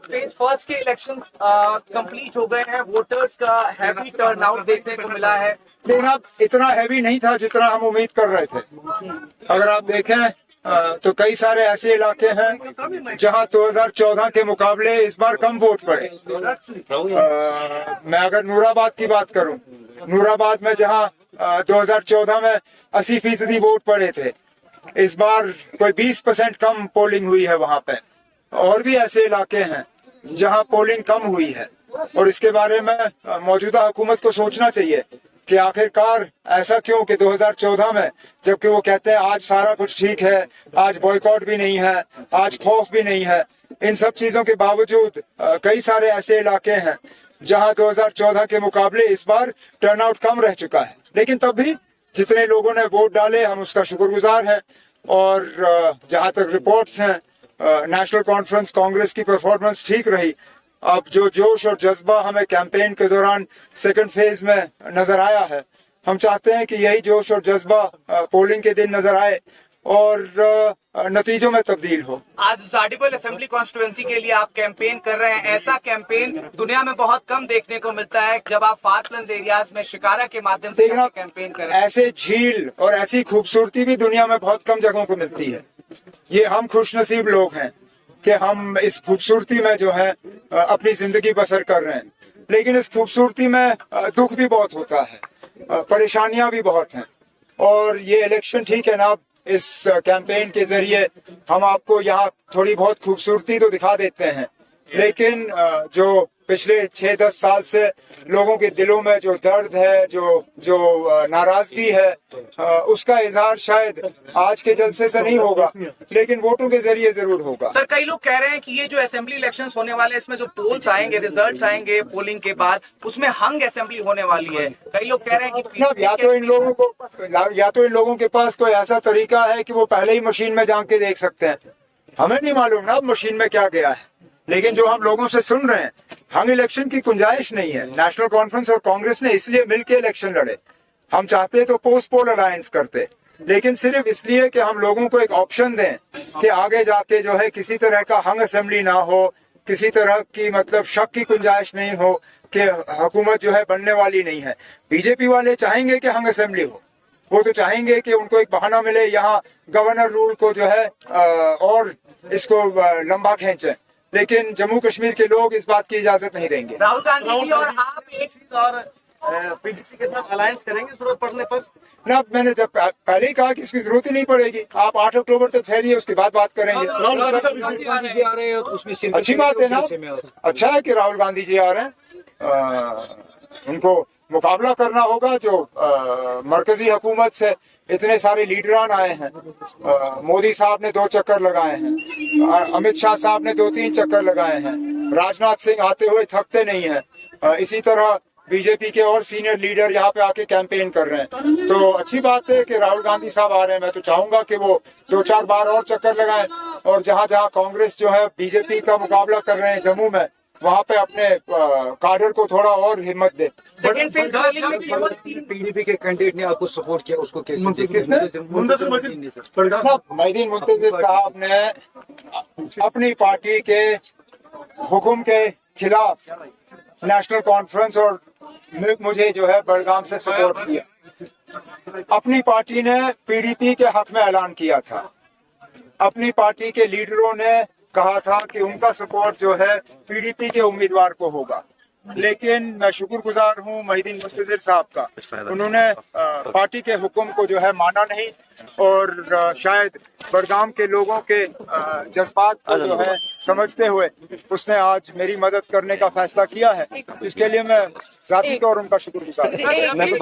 Phase first के elections complete हो गए हैं, वोटर्स का हैवी टर्नआउट देखने को मिला है। लेकिन अब इतना हैवी नहीं था जितना हम उम्मीद कर रहे थे। अगर आप देखें तो कई सारे ऐसे इलाके हैं जहां 2014 के मुकाबले इस बार कम वोट पड़े। मैं अगर नूराबाद की बात करूं, नूराबाद में जहां 2014 में 80% वोट पड़े थे, इस बार कोई 20% कम पोलिंग हुई है वहां पे। और भी ऐसे इलाके हैं जहां पोलिंग कम हुई है, और इसके बारे में मौजूदा हुकूमत को सोचना चाहिए कि आखिरकार ऐसा क्यों कि 2014 में जबकि वो कहते हैं आज सारा कुछ ठीक है, आज बॉयकॉट भी नहीं है, आज खौफ भी नहीं है, इन सब चीजों के बावजूद कई सारे ऐसे इलाके हैं जहां 2014 के मुकाबले इस बार टर्नआउट कम रह चुका है। लेकिन तब भी जितने लोगों ने वोट डाले हम उसका शुक्रगुजार हैं। और जहां तक रिपोर्ट्स हैं, नेशनल कॉन्फ्रेंस कांग्रेस की परफॉर्मेंस ठीक रही। अब जो जोश और जज्बा हमें कैंपेन के दौरान सेकंड फेज में नजर आया है, हम चाहते हैं कि यही जोश और जज्बा पोलिंग के दिन नजर आए और नतीजों में तब्दील हो। आज जाडिबल असेंबली कॉन्स्टिट्यूएंसी के लिए आप कैंपेन कर रहे हैं। ऐसा कैंपेन दुनिया में बहुत कम देखने को मिलता है जब आप फाकलैंड्स एरियाज में शिकारा के माध्यम से कैंपेन करें। ऐसे झील और ऐसी खूबसूरती भी दुनिया में बहुत कम जगहों को मिलती है। ये हम खुशनसीब लोग हैं कि हम इस खूबसूरती में जो है अपनी जिंदगी बसर कर रहे हैं। लेकिन इस खूबसूरती में दुख भी बहुत होता है, परेशानियां भी बहुत हैं। और ये इलेक्शन ठीक है ना, इस कैंपेन के जरिए हम आपको यहाँ थोड़ी बहुत खूबसूरती तो दिखा देते हैं, लेकिन जो पिछले 6-10 साल से लोगों के दिलों में जो दर्द है, जो नाराजगी है, उसका इजहार शायद आज के जलसे से नहीं होगा, लेकिन वोटों के जरिए जरूर होगा। सर, कई लोग कह रहे हैं कि ये जो असेंबली इलेक्शंस होने वाले हैं, इसमें जो पोल्स आएंगे, रिजल्ट्स आएंगे पोलिंग के बाद, उसमें हंग असेंबली होने वाली है। कई लोग कह रहे हैं कि या तो इन लोगों के पास कोई ऐसा तरीका है कि वो पहले ही मशीन में झांक के देख सकते हैं। हमें नहीं मालूम ना अब मशीन में क्या गया है, लेकिन जो हम लोगों से सुन रहे हैं, हम इलेक्शन की गुंजाइश नहीं है। नेशनल कॉन्फ्रेंस और कांग्रेस ने इसलिए मिलकर इलेक्शन लड़े। हम चाहते तो पोस्ट पोल अलायंस करते, लेकिन सिर्फ इसलिए कि हम लोगों को एक ऑप्शन दें कि आगे जाके जो है किसी तरह का हंग असेंबली ना हो, किसी तरह की मतलब शक की गुंजाइश नहीं हो कि हुकूमत जो है बनने वाली नहीं है। बीजेपी वाले चाहेंगे कि हंग असेंबली हो, वो तो चाहेंगे कि उनको एक बहाना मिले, यहाँ गवर्नर रूल को जो है और इसको लंबा खींचे। लेकिन जम्मू कश्मीर के लोग इस बात की इजाजत नहीं देंगे। राहुल गांधी जी और आप एक और पीडीसी के साथ अलायंस करेंगे जरूरत पड़ने पर? ना, मैंने जब पहले ही कहा कि इसकी जरूरत ही नहीं पड़ेगी। आप 8 अक्टूबर तक ठहरिए, उसके बाद बात करेंगे। अच्छी बात है ना, अच्छा है कि राहुल गांधी जी आ रहे हैं। उनको मुकाबला करना होगा जो मरकजी हुकूमत से इतने सारे लीडरान आए हैं। मोदी साहब ने 2 चक्कर लगाए हैं, अमित शाह साहब ने 2-3 चक्कर लगाए हैं, राजनाथ सिंह आते हुए थकते नहीं हैं। इसी तरह बीजेपी के और सीनियर लीडर यहाँ पे आके कैंपेन कर रहे हैं। तो अच्छी बात है कि राहुल गांधी साहब आ रहे हैं। मैं तो चाहूंगा कि वो 2-4 बार और चक्कर लगाएं, और जहाँ जहाँ कांग्रेस जो है बीजेपी का मुकाबला कर रहे हैं जम्मू में, वहाँ पे अपने काडर को थोड़ा और हिम्मत दे। सेकंड फेज पोलिंग में केवल पीडीपी के कैंडिडेट ने आपको सपोर्ट किया, उसको कैसे? किसने? मोहद्दीन मुंतज़िर साहब ने अपनी पार्टी के हुक्म के खिलाफ नेशनल कॉन्फ्रेंस और मुझे जो है बड़गाम से सपोर्ट किया। अपनी पार्टी ने पीडीपी के हक में ऐलान किया था। अपनी पार्टी के लीडरों ने कहा था कि उनका सपोर्ट जो है पीडीपी के उम्मीदवार को होगा। लेकिन मैं शुक्रगुजार हूँ मोहद्दीन मुंतज़िर साहब का, उन्होंने पार्टी के हुक्म को जो है माना नहीं, और शायद बड़गाम के लोगों के जज्बात को जो है समझते हुए उसने आज मेरी मदद करने का फैसला किया है, जिसके लिए मैं जाती तौर उनका शुक्रगुजार हूँ।